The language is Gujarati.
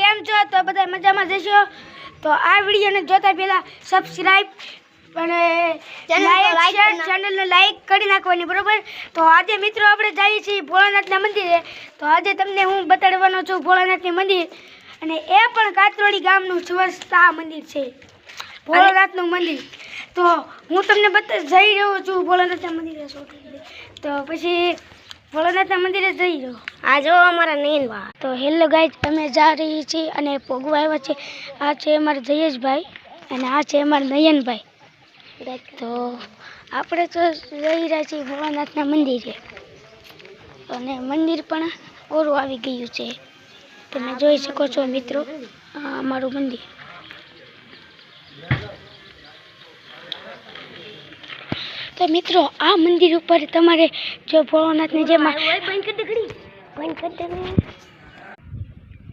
કેમ છો? તો બધા મજામાં જશો. તો આ વિડીયોને જોતા પહેલા સબસ્ક્રાઇબ અને ચેનલને લાઈક કરી નાખવાની, બરોબર? તો આજે મિત્રો આપણે જઈએ છીએ ભોળાનાથના મંદિરે. તો આજે તમને હું બતાડવાનો છું ભોળાનાથનું મંદિર, અને એ પણ કાતરોડી ગામનું સ્વચ્છતા મંદિર છે, ભોળાનાથનું મંદિર. તો હું તમને જઈ રહ્યો છું ભોળાનાથના મંદિરે. તો પછી ભોળાનાથના મંદિરે જઈ રહ્યો. આ જો અમારા નયનબા. તો હેલો ગાઈઝ, અમે જા રહી છીએ અને પોગવા આવ્યા છે. આ છે અમારા જયેશભાઈ અને આ છે અમારા નયનભાઈ. તો આપણે તો જઈ રહ્યા છીએ ભોળાનાથના મંદિરે, અને મંદિર પણ ઓરું આવી ગયું છે. તમે જોઈ શકો છો મિત્રો, આ અમારું મંદિર. તો મિત્રો આ મંદિર ઉપર તમારે જો ભોળાનાથની જેમ